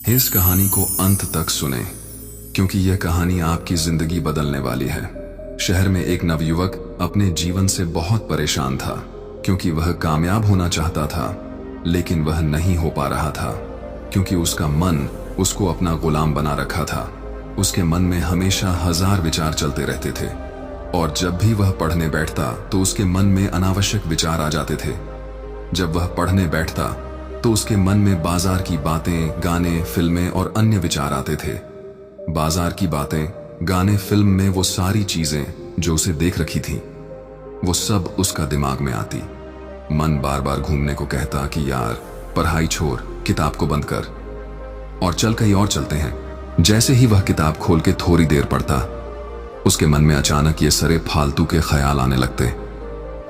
इस कहानी को अंत तक सुने क्योंकि यह कहानी आपकी जिंदगी बदलने वाली है। शहर में एक नवयुवक अपने जीवन से बहुत परेशान था क्योंकि वह कामयाब होना चाहता था, लेकिन वह नहीं हो पा रहा था क्योंकि उसका मन उसको अपना गुलाम बना रखा था। उसके मन में हमेशा हजार विचार चलते रहते थे और जब भी वह पढ़ने बैठता तो उसके मन में अनावश्यक विचार आ जाते थे। जब वह पढ़ने बैठता तो उसके मन में बाजार की बातें, गाने, फिल्में और अन्य विचार आते थे। बाजार की बातें, गाने, फिल्म में वो सारी चीजें जो उसे देख रखी थी, वो सब उसका दिमाग में आती। मन बार बार घूमने को कहता कि यार पढ़ाई छोड़, किताब को बंद कर और चल कहीं और चलते हैं। जैसे ही वह किताब खोल के थोड़ी देर पढ़ता, उसके मन में अचानक ये सारे फालतू के ख्याल आने लगते,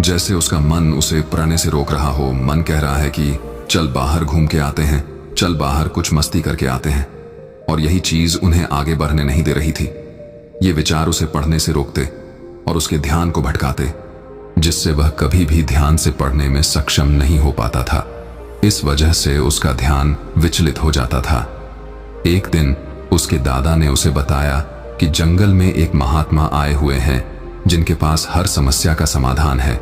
जैसे उसका मन उसे पढ़ने से रोक रहा हो। मन कह रहा है कि चल बाहर घूम के आते हैं, चल बाहर कुछ मस्ती करके आते हैं, और यही चीज उन्हें आगे बढ़ने नहीं दे रही थी। ये विचार उसे पढ़ने से रोकते और उसके ध्यान को भटकाते, जिससे वह कभी भी ध्यान से पढ़ने में सक्षम नहीं हो पाता था। इस वजह से उसका ध्यान विचलित हो जाता था। एक दिन उसके दादा ने उसे बताया कि जंगल में एक महात्मा आए हुए हैं जिनके पास हर समस्या का समाधान है।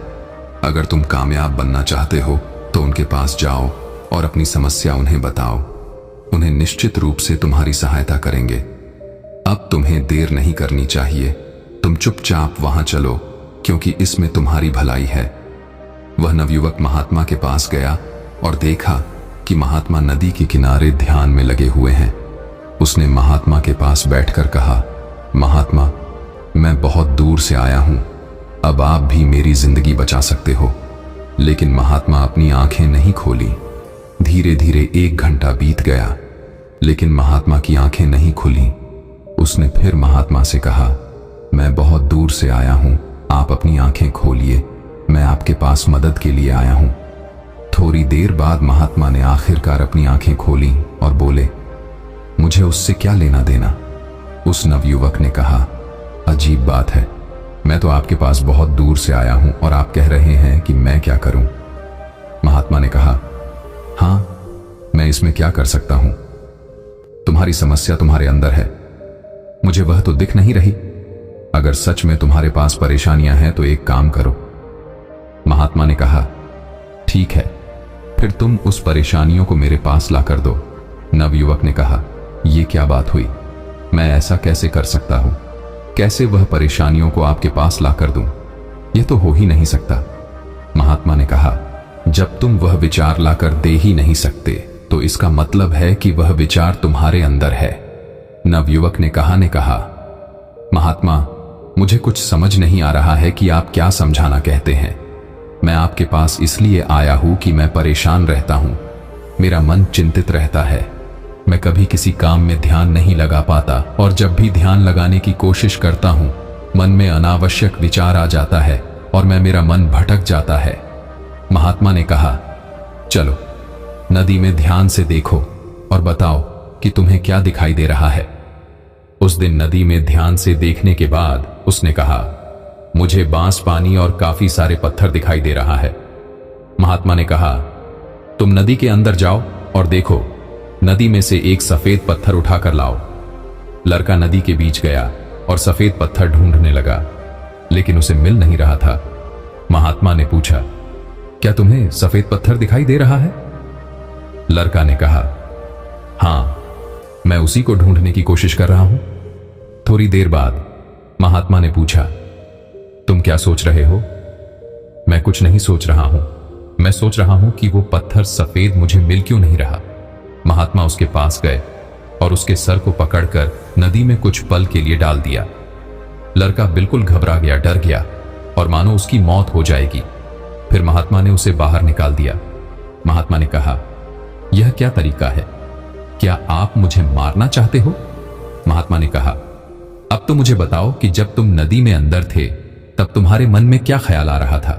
अगर तुम कामयाब बनना चाहते हो तो उनके पास जाओ और अपनी समस्या उन्हें बताओ। उन्हें निश्चित रूप से तुम्हारी सहायता करेंगे। अब तुम्हें देर नहीं करनी चाहिए, तुम चुपचाप वहां चलो क्योंकि इसमें तुम्हारी भलाई है। वह नवयुवक महात्मा के पास गया और देखा कि महात्मा नदी के किनारे ध्यान में लगे हुए हैं। उसने महात्मा के पास बैठकर कहा, महात्मा, मैं बहुत दूर से आया हूं, अब आप भी मेरी जिंदगी बचा सकते हो। लेकिन महात्मा अपनी आंखें नहीं खोली। धीरे धीरे 1 घंटा बीत गया, लेकिन महात्मा की आंखें नहीं खुली। उसने फिर महात्मा से कहा, मैं बहुत दूर से आया हूं, आप अपनी आंखें खोलिए, मैं आपके पास मदद के लिए आया हूं। थोड़ी देर बाद महात्मा ने आखिरकार अपनी आंखें खोली और बोले, मुझे उससे क्या लेना देना। उस नवयुवक ने कहा, अजीब बात है, मैं तो आपके पास बहुत दूर से आया हूं और आप कह रहे हैं कि मैं क्या करूं। महात्मा ने कहा, हां, मैं इसमें क्या कर सकता हूं। तुम्हारी समस्या तुम्हारे अंदर है, मुझे वह तो दिख नहीं रही। अगर सच में तुम्हारे पास परेशानियां हैं तो एक काम करो। महात्मा ने कहा, ठीक है, फिर तुम उस परेशानियों को मेरे पास ला कर दो। नवयुवक ने कहा, यह क्या बात हुई, मैं ऐसा कैसे कर सकता हूं, कैसे वह परेशानियों को आपके पास ला कर दूं, यह तो हो ही नहीं सकता। महात्मा ने कहा, जब तुम वह विचार लाकर दे ही नहीं सकते तो इसका मतलब है कि वह विचार तुम्हारे अंदर है। नवयुवक ने कहा, महात्मा, मुझे कुछ समझ नहीं आ रहा है कि आप क्या समझाना कहते हैं। मैं आपके पास इसलिए आया हूं कि मैं परेशान रहता हूं, मेरा मन चिंतित रहता है, मैं कभी किसी काम में ध्यान नहीं लगा पाता और जब भी ध्यान लगाने की कोशिश करता हूं, मन में अनावश्यक विचार आ जाता है और मेरा मन भटक जाता है। महात्मा ने कहा, चलो नदी में ध्यान से देखो और बताओ कि तुम्हें क्या दिखाई दे रहा है। उस दिन नदी में ध्यान से देखने के बाद उसने कहा, मुझे बांस, पानी और काफी सारे पत्थर दिखाई दे रहा है। महात्मा ने कहा, तुम नदी के अंदर जाओ और देखो, नदी में से एक सफेद पत्थर उठाकर लाओ। लड़का नदी के बीच गया और सफेद पत्थर ढूंढने लगा, लेकिन उसे मिल नहीं रहा था। महात्मा ने पूछा, क्या तुम्हें सफेद पत्थर दिखाई दे रहा है? लड़का ने कहा, हां, मैं उसी को ढूंढने की कोशिश कर रहा हूं। थोड़ी देर बाद महात्मा ने पूछा, तुम क्या सोच रहे हो? मैं कुछ नहीं सोच रहा हूं, मैं सोच रहा हूं कि वो पत्थर सफेद मुझे मिल क्यों नहीं रहा। महात्मा उसके पास गए और उसके सर को पकड़कर नदी में कुछ पल के लिए डाल दिया। लड़का बिल्कुल घबरा गया, डर गया और मानो उसकी मौत हो जाएगी। फिर महात्मा ने उसे बाहर निकाल दिया। महात्मा ने कहा, यह क्या तरीका है, क्या आप मुझे मारना चाहते हो? महात्मा ने कहा, अब तो मुझे बताओ कि जब तुम नदी में अंदर थे तब तुम्हारे मन में क्या ख्याल आ रहा था।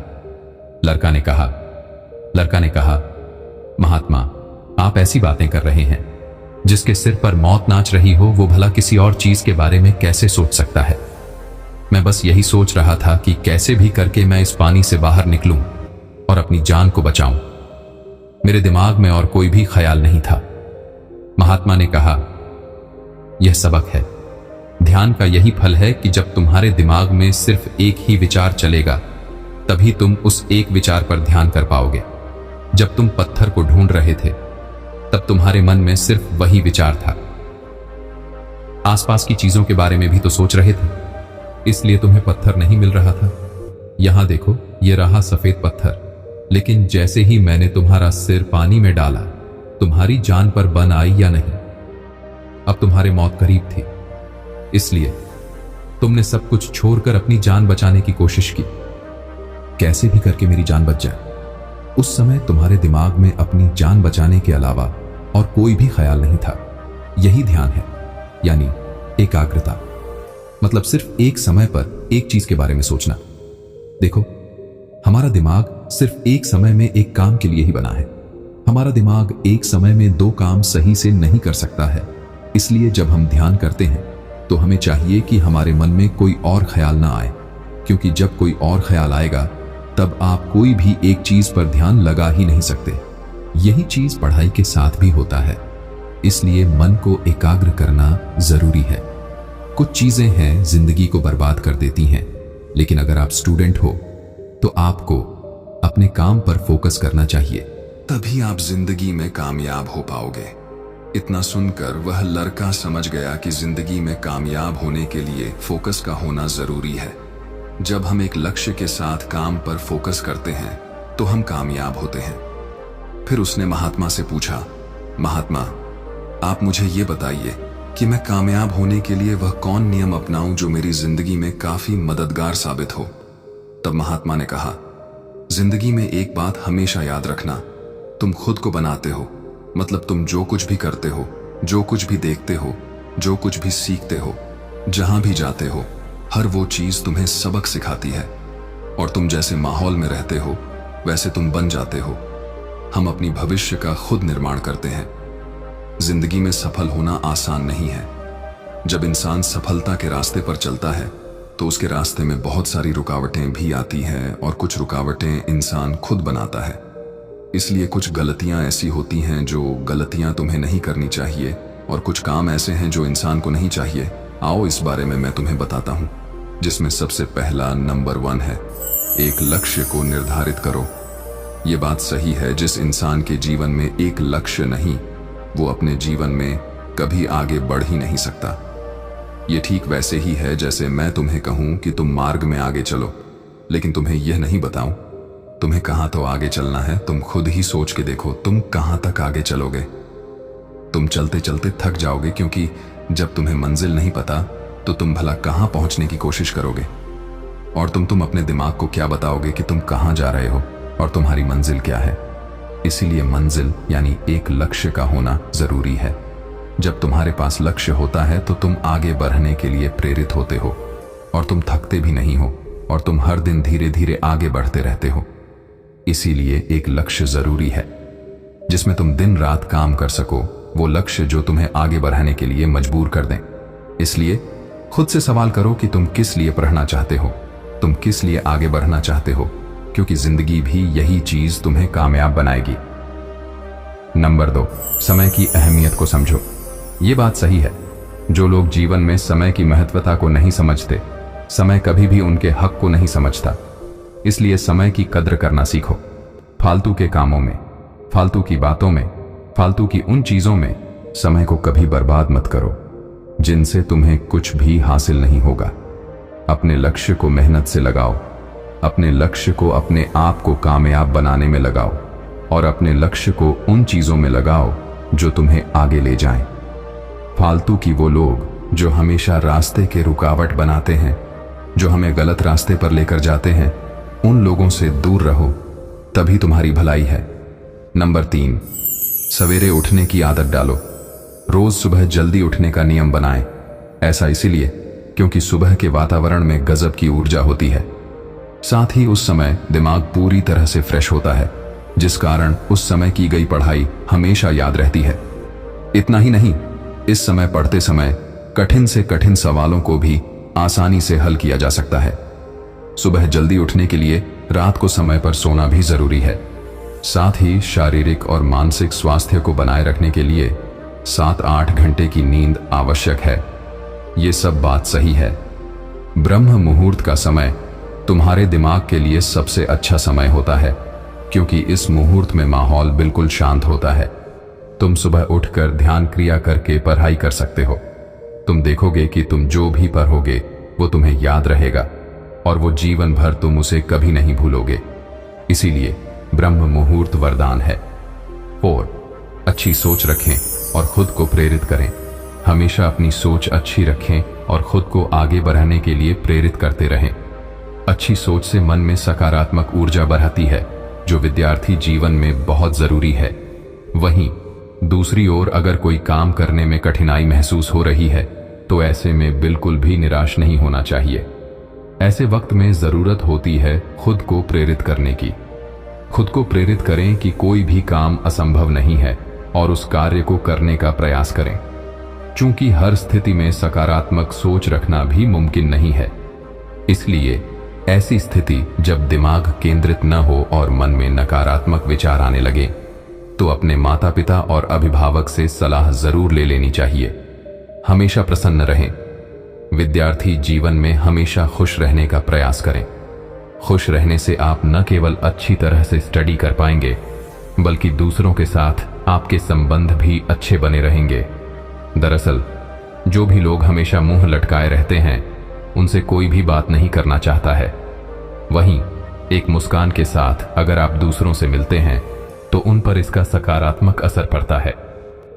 लड़का ने कहा, महात्मा, आप ऐसी बातें कर रहे हैं, जिसके सिर पर मौत नाच रही हो वो भला किसी और चीज के बारे में कैसे सोच सकता है। मैं बस यही सोच रहा था कि कैसे भी करके मैं इस पानी से बाहर निकलूं और अपनी जान को बचाऊं। मेरे दिमाग में और कोई भी ख्याल नहीं था। महात्मा ने कहा, यह सबक है। ध्यान का यही फल है कि जब तुम्हारे दिमाग में सिर्फ एक ही विचार चलेगा, तभी तुम उस एक विचार पर ध्यान कर पाओगे। जब तुम पत्थर को ढूंढ रहे थे, तब तुम्हारे मन में सिर्फ वही विचार था। आसपास की चीजों के बारे में भी तो सोच रहे थे, इसलिए तुम्हें पत्थर नहीं मिल रहा था। यहां देखो, यह रहा सफेद पत्थर, लेकिन जैसे ही मैंने तुम्हारा सिर पानी में डाला, तुम्हारी जान पर बन आई या नहीं? अब तुम्हारे मौत करीब थी, इसलिए तुमने सब कुछ छोड़कर अपनी जान बचाने की कोशिश की। कैसे भी करके मेरी जान बच जाए। उस समय तुम्हारे दिमाग में अपनी जान बचाने के अलावा और कोई भी ख्याल नहीं था। यही ध्यान है, यानी एकाग्रता। मतलब सिर्फ एक समय पर एक चीज के बारे में सोचना। देखो, हमारा दिमाग सिर्फ एक समय में एक काम के लिए ही बना है। हमारा दिमाग एक समय में दो काम सही से नहीं कर सकता है। इसलिए जब हम ध्यान करते हैं तो हमें चाहिए कि हमारे मन में कोई और ख्याल ना आए, क्योंकि जब कोई और ख्याल आएगा तब आप कोई भी एक चीज पर ध्यान लगा ही नहीं सकते। यही चीज पढ़ाई के साथ भी होता है। इसलिए मन को एकाग्र करना जरूरी है। कुछ चीजें हैं जिंदगी को बर्बाद कर देती हैं, लेकिन अगर आप स्टूडेंट हो तो आपको अपने काम पर फोकस करना चाहिए, तभी आप जिंदगी में कामयाब हो पाओगे। इतना सुनकर वह लड़का समझ गया कि जिंदगी में कामयाब होने के लिए फोकस का होना जरूरी है। जब हम एक लक्ष्य के साथ काम पर फोकस करते हैं तो हम कामयाब होते हैं। फिर उसने महात्मा से पूछा, महात्मा, आप मुझे ये बताइए कि मैं कामयाब होने के लिए वह कौन नियम अपनाऊं जो मेरी जिंदगी में काफी मददगार साबित हो। तब महात्मा ने कहा, जिंदगी में एक बात हमेशा याद रखना, तुम खुद को बनाते हो। मतलब तुम जो कुछ भी करते हो, जो कुछ भी देखते हो, जो कुछ भी सीखते हो, जहां भी जाते हो, हर वो चीज तुम्हें सबक सिखाती है। और तुम जैसे माहौल में रहते हो वैसे तुम बन जाते हो। हम अपनी भविष्य का खुद निर्माण करते हैं। जिंदगी में सफल होना आसान नहीं है। जब इंसान सफलता के रास्ते पर चलता है तो उसके रास्ते में बहुत सारी रुकावटें भी आती हैं, और कुछ रुकावटें इंसान खुद बनाता है। इसलिए कुछ गलतियां ऐसी होती हैं जो गलतियां तुम्हें नहीं करनी चाहिए, और कुछ काम ऐसे हैं जो इंसान को नहीं चाहिए। आओ इस बारे में मैं तुम्हें बताता हूं, जिसमें सबसे पहला नंबर 1 है, एक लक्ष्य को निर्धारित करो। ये बात सही है, जिस इंसान के जीवन में एक लक्ष्य नहीं, वो अपने जीवन में कभी आगे बढ़ ही नहीं सकता। ये ठीक वैसे ही है जैसे मैं तुम्हें कहूं कि तुम मार्ग में आगे चलो, लेकिन तुम्हें यह नहीं बताऊं तुम्हें कहां तो आगे चलना है। तुम खुद ही सोच के देखो, तुम कहां तक आगे चलोगे। तुम चलते चलते थक जाओगे, क्योंकि जब तुम्हें मंजिल नहीं पता तो तुम भला कहां पहुंचने की कोशिश करोगे। और तुम अपने दिमाग को क्या बताओगे कि तुम कहां जा रहे हो और तुम्हारी मंजिल क्या है। इसीलिए मंजिल यानी एक लक्ष्य का होना जरूरी है। जब तुम्हारे पास लक्ष्य होता है तो तुम आगे बढ़ने के लिए प्रेरित होते हो, और तुम थकते भी नहीं हो, और तुम हर दिन धीरे धीरे आगे बढ़ते रहते हो। इसीलिए एक लक्ष्य जरूरी है जिसमें तुम दिन रात काम कर सको, वो लक्ष्य जो तुम्हें आगे बढ़ाने के लिए मजबूर कर दें। इसलिए खुद से सवाल करो कि तुम किस लिए पढ़ना चाहते हो, तुम किस लिए आगे बढ़ना चाहते हो, क्योंकि जिंदगी भी यही चीज तुम्हें कामयाब बनाएगी। नंबर 2, समय की अहमियत को समझो। ये बात सही है, जो लोग जीवन में समय की महत्वता को नहीं समझते, समय कभी भी उनके हक को नहीं समझता। इसलिए समय की कद्र करना सीखो। फालतू के कामों में, फालतू की बातों में, फालतू की उन चीजों में समय को कभी बर्बाद मत करो जिनसे तुम्हें कुछ भी हासिल नहीं होगा। अपने लक्ष्य को मेहनत से लगाओ, अपने लक्ष्य को अपने आप को कामयाब बनाने में लगाओ, और अपने लक्ष्य को उन चीजों में लगाओ जो तुम्हें आगे ले जाएं। फालतू की वो लोग जो हमेशा रास्ते के रुकावट बनाते हैं, जो हमें गलत रास्ते पर लेकर जाते हैं, उन लोगों से दूर रहो, तभी तुम्हारी भलाई है। नंबर 3, सवेरे उठने की आदत डालो। रोज सुबह जल्दी उठने का नियम बनाएं। ऐसा इसीलिए क्योंकि सुबह के वातावरण में गजब की ऊर्जा होती है। साथ ही उस समय दिमाग पूरी तरह से फ्रेश होता है, जिस कारण उस समय की गई पढ़ाई हमेशा याद रहती है। इतना ही नहीं, इस समय पढ़ते समय कठिन से कठिन सवालों को भी आसानी से हल किया जा सकता है। सुबह जल्दी उठने के लिए रात को समय पर सोना भी जरूरी है। साथ ही शारीरिक और मानसिक स्वास्थ्य को बनाए रखने के लिए 7-8 घंटे की नींद आवश्यक है। ये सब बात सही है। ब्रह्म मुहूर्त का समय तुम्हारे दिमाग के लिए सबसे अच्छा समय होता है, क्योंकि इस मुहूर्त में माहौल बिल्कुल शांत होता है। तुम सुबह उठकर ध्यान क्रिया करके पढ़ाई कर सकते हो। तुम देखोगे कि तुम जो भी पढ़ोगे वो तुम्हें याद रहेगा और वो जीवन भर तुम उसे कभी नहीं भूलोगे। इसीलिए ब्रह्म मुहूर्त वरदान है। 4. अच्छी सोच रखें और खुद को प्रेरित करें। हमेशा अपनी सोच अच्छी रखें और खुद को आगे बढ़ाने के लिए प्रेरित करते रहें। अच्छी सोच से मन में सकारात्मक ऊर्जा बढ़ती है, जो विद्यार्थी जीवन में बहुत जरूरी है। वहीं दूसरी ओर अगर कोई काम करने में कठिनाई महसूस हो रही है तो ऐसे में बिल्कुल भी निराश नहीं होना चाहिए। ऐसे वक्त में जरूरत होती है खुद को प्रेरित करने की। खुद को प्रेरित करें कि कोई भी काम असंभव नहीं है और उस कार्य को करने का प्रयास करें। चूंकि हर स्थिति में सकारात्मक सोच रखना भी मुमकिन नहीं है, इसलिए ऐसी स्थिति जब दिमाग केंद्रित न हो और मन में नकारात्मक विचार आने लगे तो अपने माता पिता और अभिभावक से सलाह जरूर ले लेनी चाहिए। हमेशा प्रसन्न रहें। विद्यार्थी जीवन में हमेशा खुश रहने का प्रयास करें। खुश रहने से आप न केवल अच्छी तरह से स्टडी कर पाएंगे, बल्कि दूसरों के साथ आपके संबंध भी अच्छे बने रहेंगे। दरअसल जो भी लोग हमेशा मुंह लटकाए रहते हैं, उनसे कोई भी बात नहीं करना चाहता है। वहीं एक मुस्कान के साथ अगर आप दूसरों से मिलते हैं तो उन पर इसका सकारात्मक असर पड़ता है।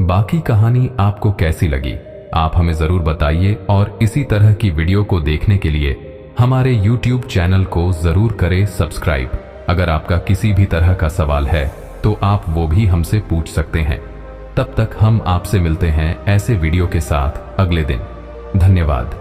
बाकी कहानी आपको कैसी लगी, आप हमें जरूर बताइए और इसी तरह की वीडियो को देखने के लिए हमारे YouTube चैनल को जरूर करें सब्सक्राइब। अगर आपका किसी भी तरह का सवाल है तो आप वो भी हमसे पूछ सकते हैं। तब तक हम आपसे मिलते हैं ऐसे वीडियो के साथ अगले दिन। धन्यवाद।